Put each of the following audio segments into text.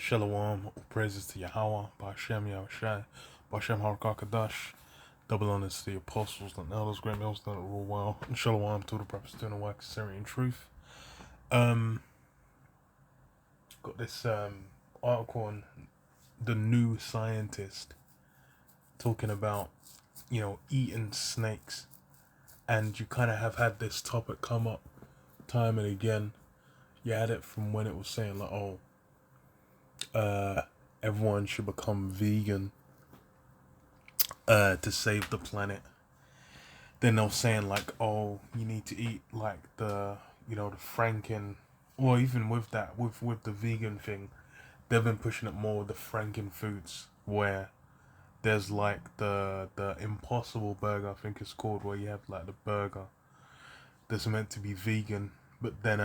Shalom, all praises to Yahweh, Ba'Shem Yahushai, Ba'Shem Harakakadash, double honors to the apostles and elders, great males that rule well, and Shalom to the prophets doing the work of sincerity and truth. Um, got this article on the New Scientist talking about, eating snakes, and you kind of have had this topic come up time and again. You had it from when it was saying like, everyone should become vegan to save the planet. Then they're saying like, oh, you need to eat like the Franken, or even with that, with the vegan thing, they've been pushing it more with the Franken foods, where there's like the Impossible Burger, I think it's called, where you have like the burger that's meant to be vegan, but then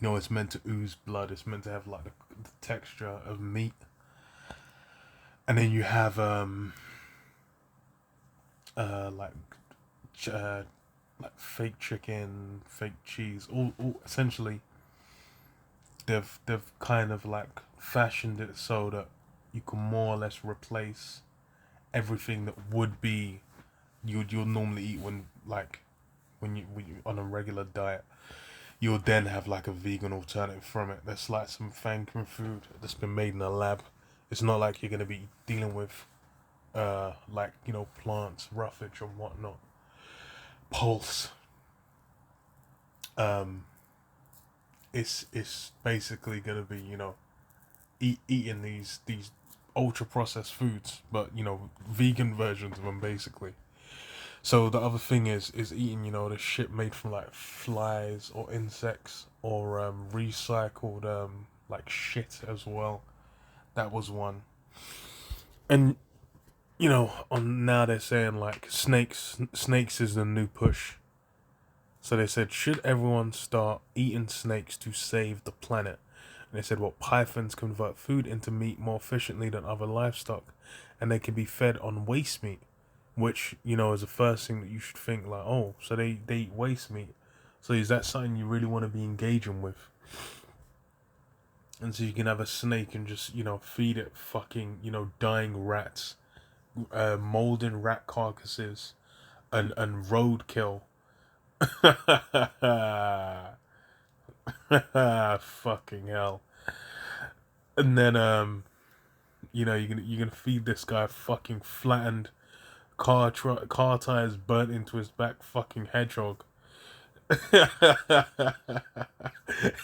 it's meant to ooze blood. It's meant to have like the texture of meat, and then you have like uh like fake chicken, fake cheese. All essentially, they've kind of like fashioned it so that you can more or less replace everything that would be you'll normally eat when you on a regular diet. You'll then have like a vegan alternative from it. That's like some Franken food that's been made in a lab. It's not like you're gonna be dealing with plants, roughage and whatnot. Pulse. Um, it's basically gonna be eating these ultra processed foods, but vegan versions of them basically. So the other thing is eating the shit made from like flies or insects or recycled like shit as well. That was one. And on now they're saying like snakes is the new push. So they said, should everyone start eating snakes to save the planet? And they said, well, pythons convert food into meat more efficiently than other livestock, and they can be fed on waste meat, which is the first thing that you should think like, oh, so they eat waste meat. So is that something you really want to be engaging with? And so you can have a snake and just feed it fucking dying rats, molding rat carcasses, and roadkill. Fucking hell. And then you're gonna feed this guy fucking flattened car tires burnt into his back fucking hedgehog.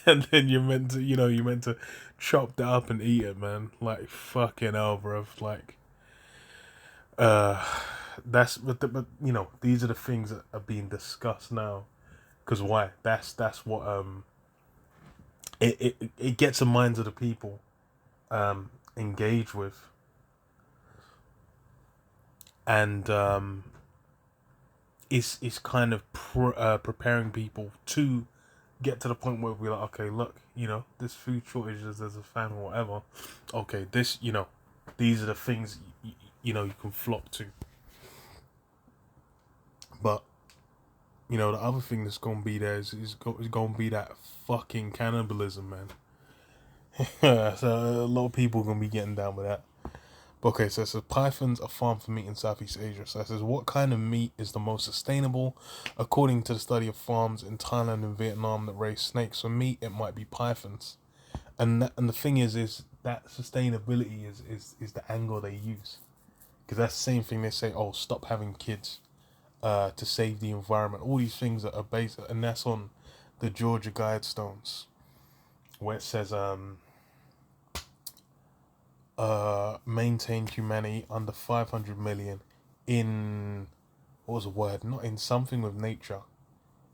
And then you're meant to chop that up and eat it, man. Like fucking hell, bro. Like uh that's but these are the things that are being discussed now. Because why? That's what it gets the minds of the people engaged with, and it's kind of preparing people to get to the point where we're like, okay, look, this food shortages, there's a famine, whatever. Okay, these are the things you can flock to. But the other thing that's gonna be there is gonna be that fucking cannibalism, man. So a lot of people are gonna be getting down with that. Okay, so it says pythons are farmed for meat in Southeast Asia. So it says, what kind of meat is the most sustainable? According to the study of farms in Thailand and Vietnam that raise snakes for meat, it might be pythons. And the thing is that sustainability is the angle they use, because that's the same thing they say. Oh, stop having kids, to save the environment. All these things that are based, and that's on the Georgia Guidestones, where it says maintained humanity under 500 million in, what was the word, not in something with nature,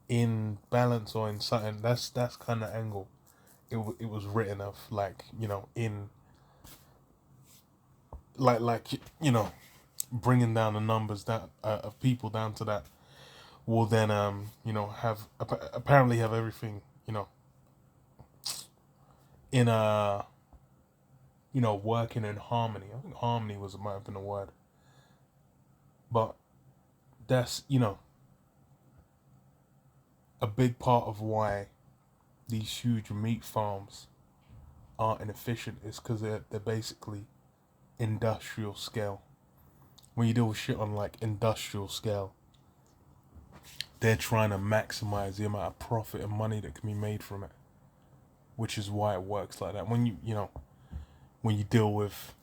in balance or in something. That's kind of angle it was written of, like in like bringing down the numbers that of people down to that will then have apparently have everything in working in harmony. I think harmony might have been a word. But that's a big part of why these huge meat farms are inefficient is because they're basically industrial scale. When you deal with shit on like industrial scale, they're trying to maximize the amount of profit and money that can be made from it, which is why it works like that. When when you deal with,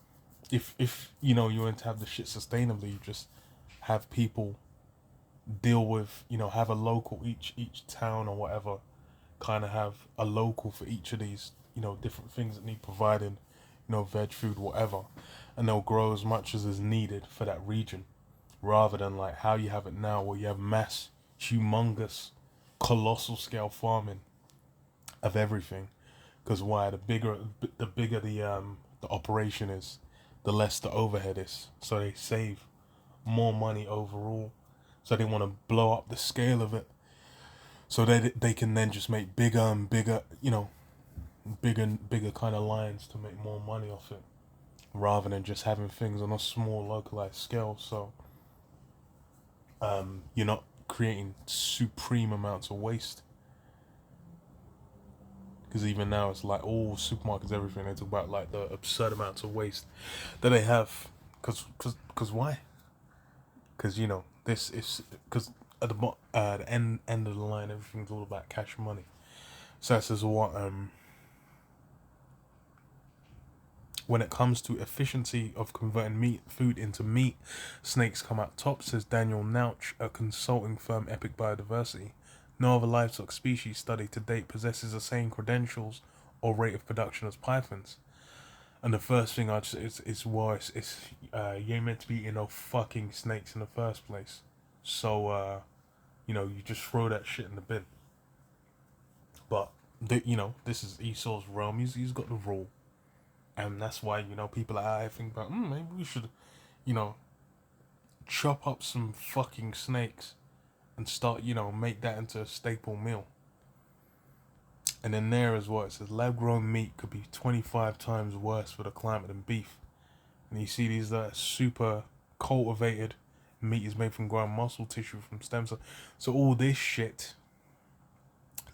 if you want to have the shit sustainably, you just have people deal with, have a local, each town or whatever, kind of have a local for each of these, different things that need providing, veg food, whatever, and they'll grow as much as is needed for that region, rather than like how you have it now, where you have mass, humongous, colossal scale farming of everything. Because why? The bigger the operation is, the less the overhead is, so they save more money overall. So they want to blow up the scale of it, so they can then just make bigger and bigger, bigger and bigger kind of lines to make more money off it, rather than just having things on a small localized scale. So you're not creating supreme amounts of waste. Because even now it's like all supermarkets, everything, they talk about like the absurd amounts of waste that they have. Cause why? Because this is because at the end of the line, everything's all about cash money. So this is what when it comes to efficiency of converting food into meat, snakes come out top, says Daniel Nouch, a consulting firm Epic Biodiversity. No other livestock species studied to date possesses the same credentials or rate of production as pythons. And the first thing you ain't meant to be eating no fucking snakes in the first place. So you just throw that shit in the bin. But this is Esau's realm. He's got the rule. And that's why, people are out here thinking about, maybe we should, chop up some fucking snakes and start, make that into a staple meal. And then there is what it says, lab-grown meat could be 25 times worse for the climate than beef. And you see these super cultivated meat is made from ground muscle tissue from stem cells. So all this shit,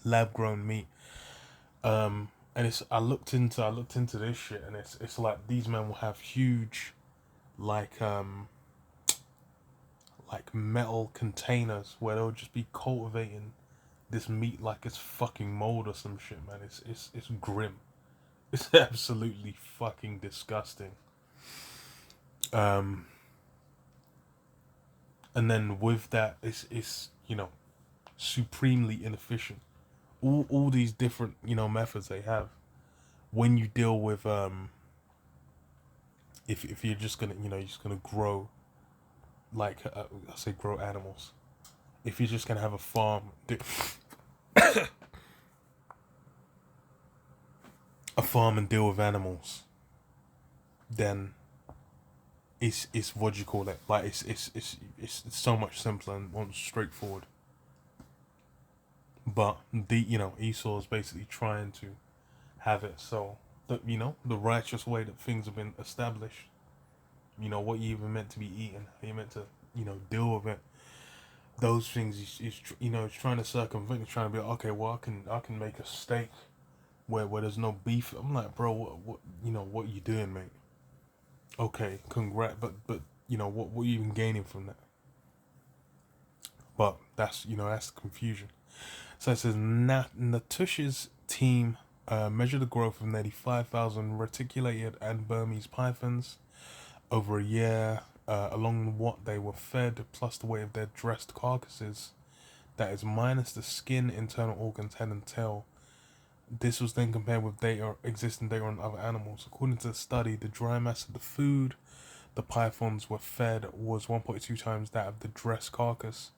lab-grown meat. And I looked into this shit, and it's like these men will have huge, like metal containers where they'll just be cultivating this meat like it's fucking mold or some shit, man. It's grim. It's absolutely fucking disgusting. And then with that, it's supremely inefficient. All these different methods they have. When you deal with if you're just gonna you're just gonna grow, like I say, grow animals. If you're just gonna have a farm, a farm and deal with animals, then it's what do you call it? Like it's so much simpler and more straightforward. But Esau is basically trying to have it so that the righteous way that things have been established. What you even meant to be eating, how you meant to deal with it. Those things is trying to circumvent. It's trying to be like, okay, well I can make a steak where there's no beef. I'm like, bro, what you doing, mate? Okay, congrats, but what are you even gaining from that? But that's that's the confusion. So it says Natush's team measured the growth of nearly 5,000 reticulated and Burmese pythons over a year, along what they were fed, plus the weight of their dressed carcasses, that is minus the skin, internal organs, head and tail. This was then compared with existing data on other animals. According to the study, the dry mass of the food the pythons were fed was 1.2 times that of the dressed carcass,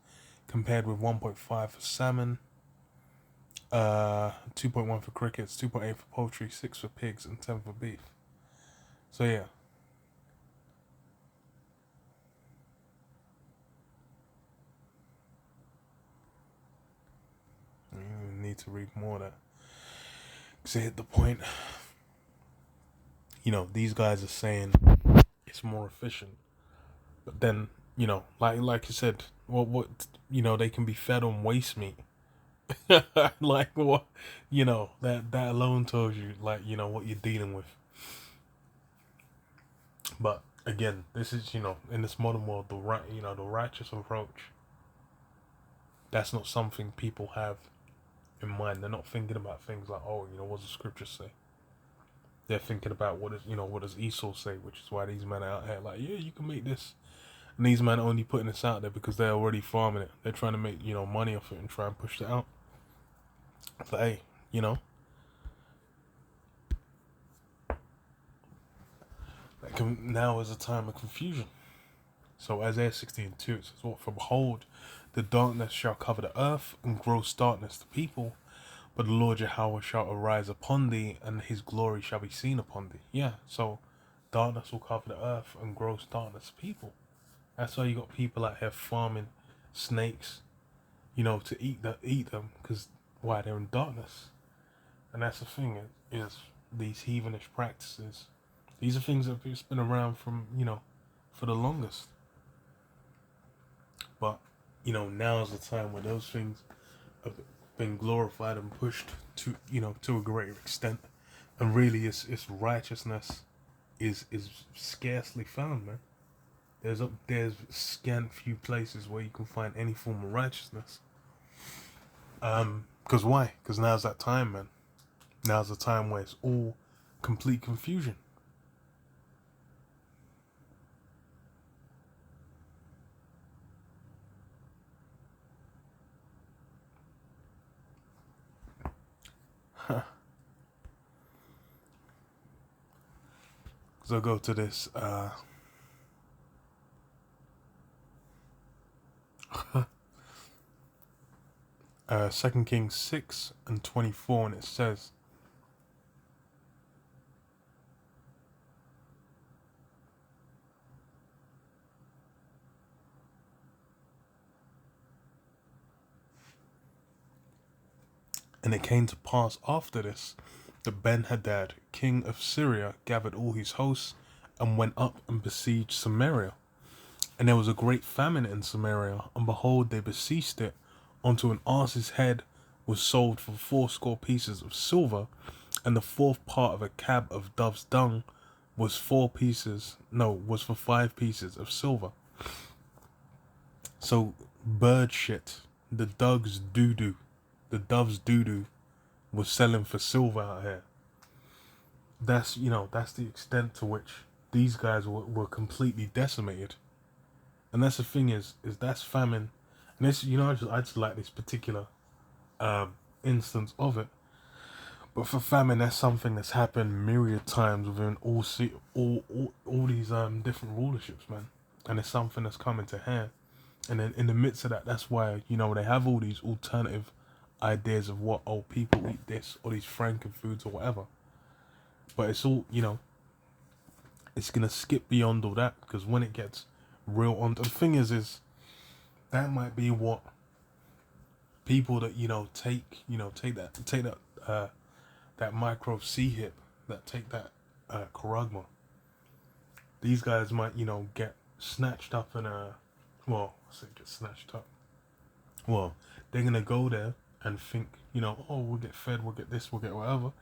compared with 1.5 for salmon, 2.1 for crickets, 2.8 for poultry, 6 for pigs, and 10 for beef. So yeah. You need to read more of that. Because it hit the point. These guys are saying it's more efficient. But then, like you said, what they can be fed on waste meat. Like what, that alone tells you, like, what you're dealing with. But again, this is, in this modern world, the righteous approach. That's not something people have in mind. They're not thinking about things like, oh, what does the scripture say? They're thinking about what does Esau say, which is why these men are out here like, yeah, you can make this. And these men are only putting this out there because they're already farming it. They're trying to make, money off it and try and push it out. But hey, now is a time of confusion. So Isaiah 16:2 it says, "What? For behold, the darkness shall cover the earth, and gross darkness the people. But the Lord Yahweh shall arise upon thee, and his glory shall be seen upon thee." Yeah, so darkness will cover the earth, and gross darkness the people. That's why you got people out here farming snakes, to eat them, because why, they're in darkness. And that's the thing is these heathenish practices. These are things that have been around from for the longest. But now is the time where those things have been glorified and pushed to a greater extent, and really, its righteousness is scarcely found, man. There's scant few places where you can find any form of righteousness. Because why? Because now's that time, man. Now's the time where it's all complete confusion. So go to this 2 Kings 6:24, and it says, "And it came to pass after this, that Ben-Hadad, king of Syria, gathered all his hosts, and went up and besieged Samaria. And there was a great famine in Samaria, and behold, they besieged it, unto an ass's head was sold for 80 pieces of silver, and the fourth part of a cab of dove's dung was for 5 pieces of silver." So bird shit, the dove's doo doo was selling for silver out here. That's the extent to which these guys were completely decimated. And that's the thing is that's famine. And this, I just like this particular instance of it. But for famine, that's something that's happened myriad times within all these different rulerships, man. And it's something that's coming to hand. And then in the midst of that, that's why they have all these alternative ideas of what people eat this or these Franken foods or whatever. But it's all it's gonna skip beyond all that, because when it gets real on, the thing is that might be what people that take that micro C hip, that take that Karagma. These guys might get snatched up in a, well, I say get snatched up. Well, they're gonna go there and think oh, we'll get fed, we'll get this, we'll get whatever.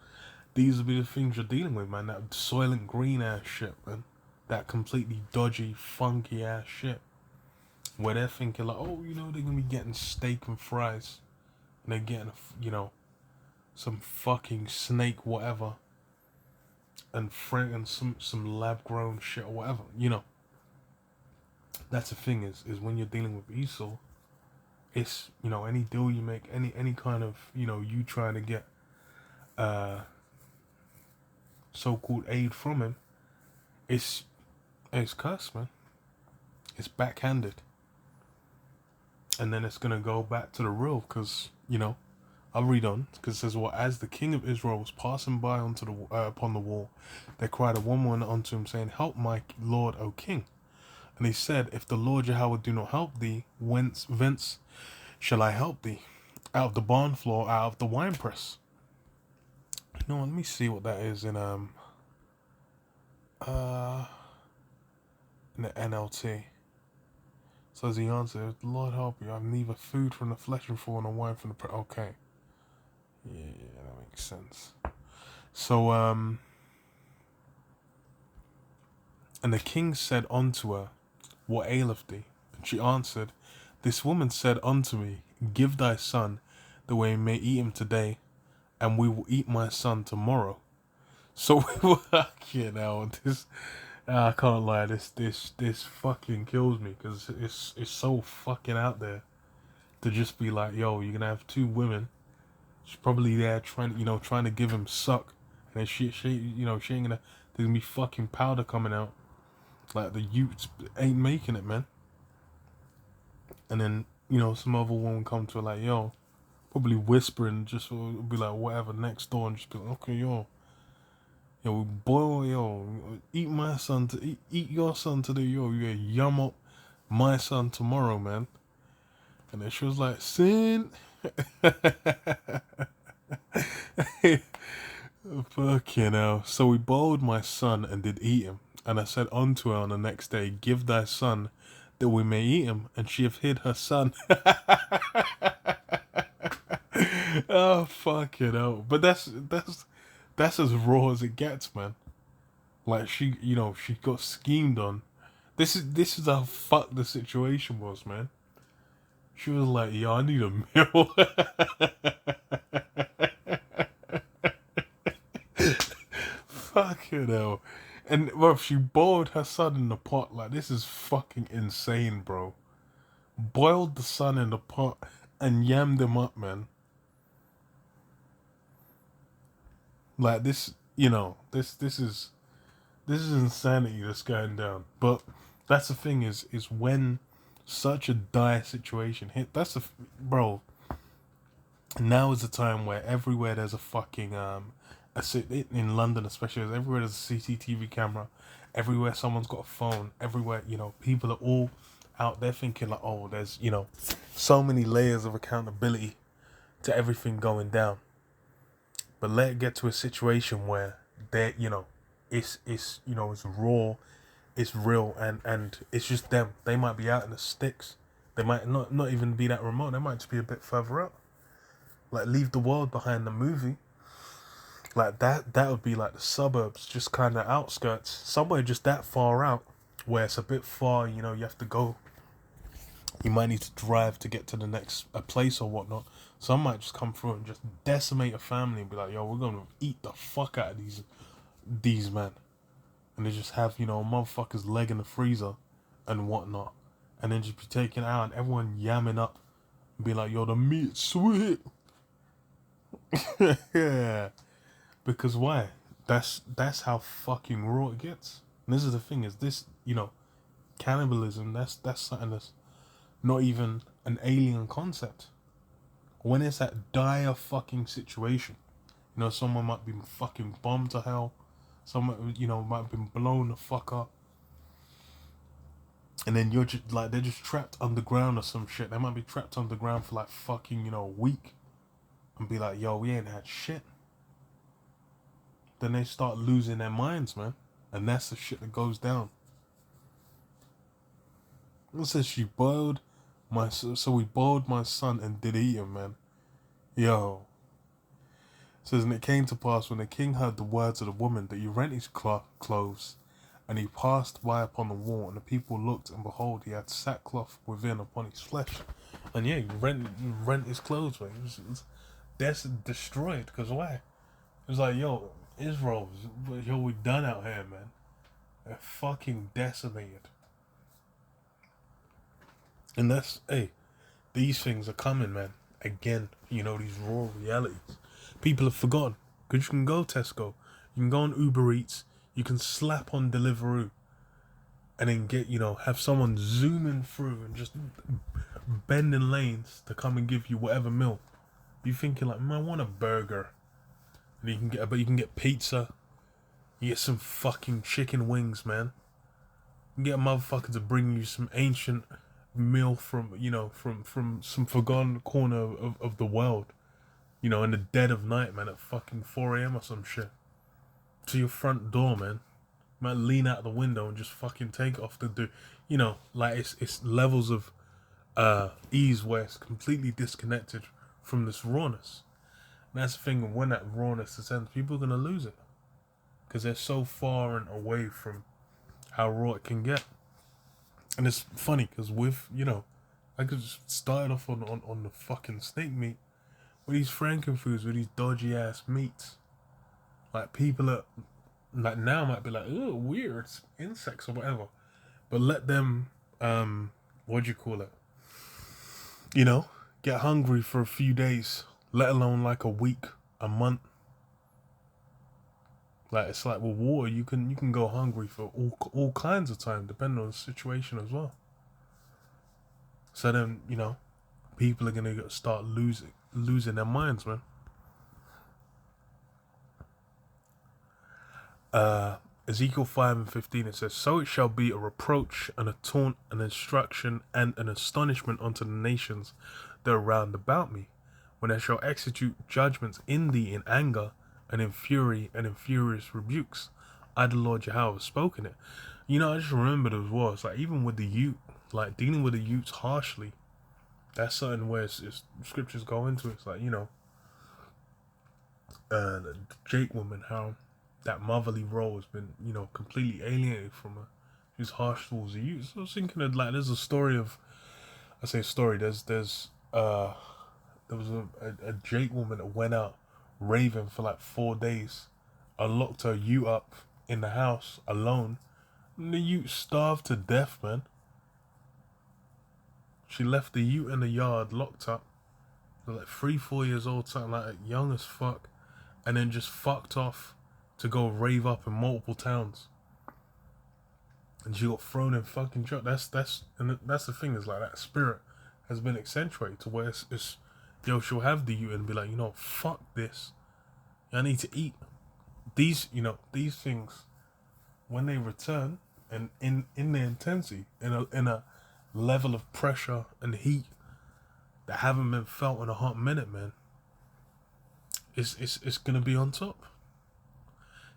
These will be the things you're dealing with, man. That Soylent Green ass shit, man. That completely dodgy, funky ass shit. Where they're thinking like, oh, they're gonna be getting steak and fries, and they're getting some fucking snake whatever, and some lab grown shit or whatever. That's the thing is when you're dealing with Esau, it's any deal you make, any kind of you trying to get so-called aid from him, it's cursed, man. It's backhanded. And then it's gonna go back to the real, because I'll read on, because it says, "Well, as the king of Israel was passing by upon the wall, there cried a woman unto him, saying, Help my lord, O king. And he said, If the Lord Yahweh do not help thee, whence shall I help thee? Out of the barn floor, out of the winepress." Let me see what that is in the NLT. So as he answered, Lord help you, I'm neither food from the fleshful nor wine from the okay. Yeah, that makes sense. So, and the king said unto her, What aileth thee? And she answered, This woman said unto me, Give thy son, that we may eat him today, and we will eat my son tomorrow. So we were, you know, this, I can't lie, this fucking kills me, because it's so fucking out there to just be like, yo, you're gonna have two women. She's probably there trying to give him suck, and then she she ain't gonna. There's gonna be fucking powder coming out, like the Utes ain't making it, man. And then some other woman come to her like, yo, probably whispering, just be like whatever next door, and just be like, okay, yo, boil, eat my son to eat your son today, yo, you yum up my son tomorrow, man. And then she was like, sin. Fucking hell. So we boiled my son and did eat him. And I said unto her on the next day, Give thy son, that we may eat him. And she hath hid her son. Oh, fucking hell. But that's as raw as it gets, man. Like she got schemed on. This is how fucked the situation was, man. She was like, yo, I need a meal. Fucking hell. And, bro, she boiled her son in the pot. Like, this is fucking insane, bro. Boiled the son in the pot and yammed him up, man. Like, this is insanity that's going down. But that's the thing is when such a dire situation hit, bro, now is the time where everywhere there's a fucking in London especially, everywhere there's a CCTV camera, everywhere someone's got a phone, everywhere people are all out there thinking like, oh, there's so many layers of accountability to everything going down. But let it get to a situation where they it's raw, it's real, and it's just them. They might be out in the sticks. They might not even be that remote. They might just be a bit further up. Like Leave the World Behind the movie. Like that would be like the suburbs, just kind of outskirts, somewhere just that far out, where it's a bit far. You have to go. You might need to drive to get to the next place or whatnot. Some might just come through and just decimate a family and be like, yo, we're gonna eat the fuck out of these men. And they just have, a motherfucker's leg in the freezer and whatnot. And then just be taken out and everyone yamming up and be like, yo, the meat's sweet. Yeah. Because why? That's how fucking raw it gets. And this is the thing, is this, cannibalism, that's something that's not even an alien concept. When it's that dire fucking situation, someone might be fucking bombed to hell, someone, might have been blown the fuck up, and then you're just like, they're just trapped underground or some shit. They might be trapped underground for like fucking, a week, and be like, yo, we ain't had shit. Then they start losing their minds, man. And that's the shit that goes down. It says she boiled so we boiled my son and did eat him, man. Yo. It says, and it came to pass when the king heard the words of the woman that he rent his clothes, and he passed by upon the wall, and the people looked, and behold, he had sackcloth within upon his flesh. And yeah, he rent his clothes, man. That's destroyed, because why? It was like, yo, Israel, yo, we done out here, man. They're fucking decimated. And these things are coming, man. Again, these raw realities. People have forgotten. Because you can go Tesco, you can go on Uber Eats, you can slap on Deliveroo, and then get, have someone zooming through and just bending lanes to come and give you whatever meal. You're thinking like, man, I want a burger. And you can get pizza. You get some fucking chicken wings, man. You can get a motherfucker to bring you some ancient meal from some forgotten corner of the world. In the dead of night, man, at fucking 4 a.m. or some shit. To your front door, man. You might lean out the window and just fucking take it off the like it's levels of ease where it's completely disconnected from this rawness. And that's the thing, when that rawness descends, people are going to lose it. Because they're so far and away from how raw it can get. And it's funny, because with, I could just start off on the fucking snake meat. With these frankenfoods, with these dodgy ass meats. Like, people are, like, now might be like, oh, weird, it's insects or whatever. But let them, what do you call it? Get hungry for a few days, let alone like a week, a month. Like, it's like with water, you can go hungry for all kinds of time, depending on the situation as well. So then, people are gonna start losing their minds, man. Ezekiel 5:15, it says, "So it shall be a reproach and a taunt, an instruction and an astonishment unto the nations that are round about me, when I shall execute judgments in thee in anger and in fury and in furious rebukes. I, the Lord Jehovah, have spoken it." I just remembered as well, it's like, even with the youth, like, dealing with the youths harshly, that's something where it's scriptures go into it. It's like, the Jake woman, how that motherly role has been, completely alienated from her. She's harsh towards the youth. So I was thinking of, like, there's a story of, I say story, there was a Jake woman that went out raving for like 4 days. I locked her youth up in the house alone, and the youth starved to death, man. She left the youth in the yard locked up, like 3-4 years old, something like that, young as fuck, and then just fucked off to go rave up in multiple towns. And she got thrown in fucking jail. That's the thing, is like, that spirit has been accentuated to where it's she'll have the youth and be like, fuck this. I need to eat. These things, when they return, and in their intensity, in a level of pressure and heat that haven't been felt in a hot minute, man, it's gonna be on top.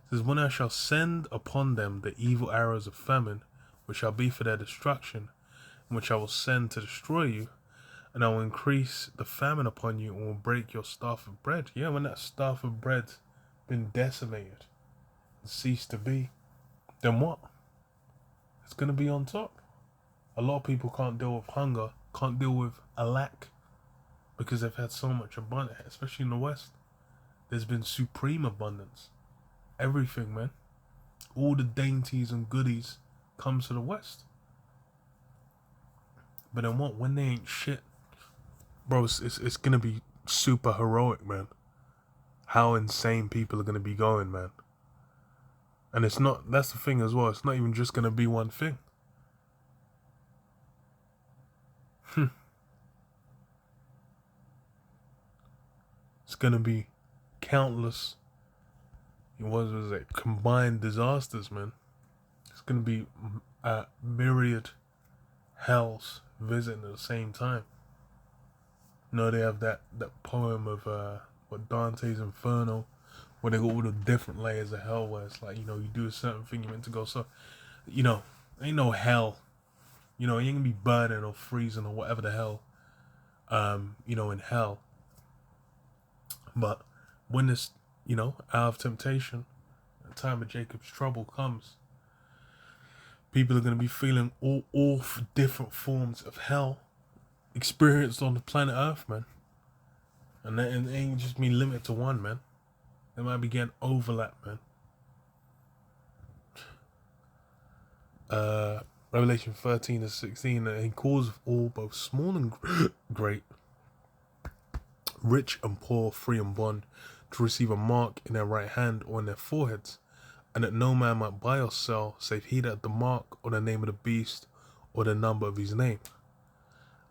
It says, "When I shall send upon them the evil arrows of famine, which shall be for their destruction, and which I will send to destroy you, and I will increase the famine upon you, and will break your staff of bread." Yeah, when that staff of bread been decimated and ceased to be, then what? It's gonna be on top. A lot of people can't deal with hunger, can't deal with a lack, because they've had so much abundance, especially in the West. There's been supreme abundance. Everything, man. All the dainties and goodies comes to the West. But then what? When they ain't shit, bro, it's gonna be super heroic, man. How insane people are gonna be going, man. And that's the thing as well, it's not even just gonna be one thing. It's gonna be countless, combined disasters, man. It's gonna be a myriad hells visiting at the same time. They have that poem of what Dante's Inferno, where they got all the different layers of hell, where it's like, you do a certain thing, you're meant to go. So, ain't no hell. You ain't gonna be burning or freezing or whatever the hell, in hell. But when this, hour of temptation, the time of Jacob's trouble comes, people are gonna be feeling all different forms of hell experienced on the planet Earth, man. And it ain't just me limited to one, man. They might be getting overlap, man. Revelation 13:16, and he calls of all, both small and great, rich and poor, free and bond, to receive a mark in their right hand or in their foreheads, and that no man might buy or sell, save he that had the mark or the name of the beast or the number of his name.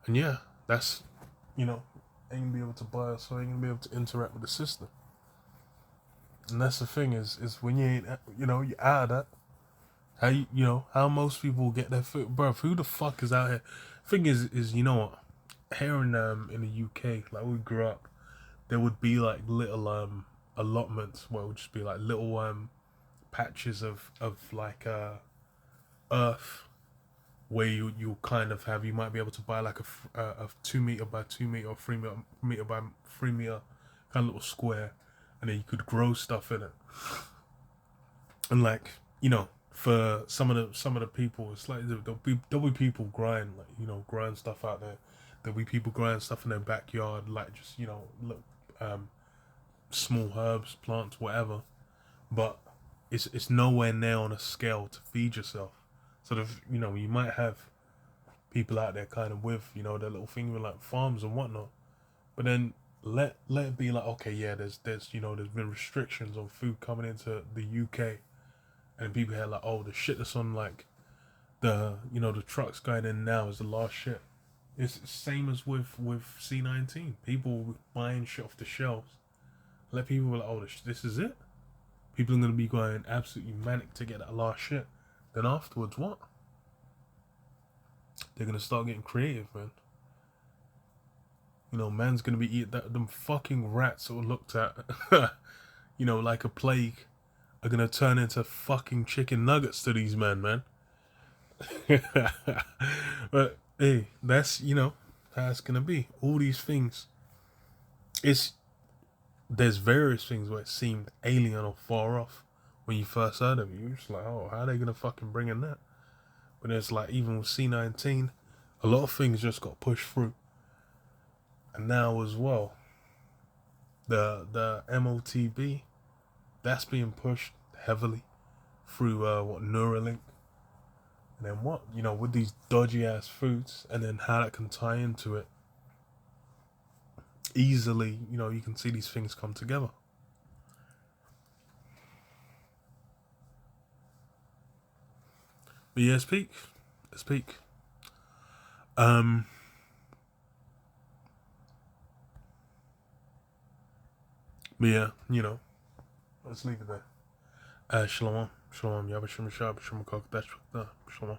And yeah, that's, ain't gonna be able to buy or sell, ain't gonna be able to interact with the system. And that's the thing, is when you ain't, you're out of that, how most people get their food, bro. Who the fuck is out here? Thing is what? Here in the UK, like, we grew up, there would be like little allotments where it would just be like little patches of like earth where you kind of have, you might be able to buy like a 2 meter by 2 meter or 3 meter by 3 meter kind of little square, and then you could grow stuff in it. And like, you know, for some of the people, it's like there'll be people growing, like, you know, growing stuff out there. There'll be people growing stuff in their backyard, like just, you know, look, small herbs, plants, whatever. But it's nowhere near on a scale to feed yourself. Sort of, you know, you might have people out there kind of with, you know, their little thing with like farms and whatnot. But then let it be like, okay, yeah, there's you know, there's been restrictions on food coming into the UK, and people had like, oh, the shit that's on like the, you know, the trucks going in now is the last shit. It's the same as with C19. People buying shit off the shelves. Let people be like, oh, this is it. People are gonna be going absolutely manic to get that last shit. Then afterwards, what? They're gonna start getting creative, man. You know, man's gonna be eating that. Them fucking rats that were looked at, you know, like a plague, are gonna turn into fucking chicken nuggets to these men, man. But hey, that's, you know, how it's gonna be. All these things. It's There's various things where it seemed alien or far off when you first heard of it. You're just like, oh, how are they gonna fucking bring in that? But it's like, even with C19, a lot of things just got pushed through. And now as well, the MOTB, that's being pushed heavily through what, Neuralink. And then what, you know, with these dodgy ass foods, and then how that can tie into it easily, you know, you can see these things come together. But yeah, it's peak. Um, but yeah, you know, let's leave it there. Shalom, shalom, Yabashim Shab, Shalom, Shalom.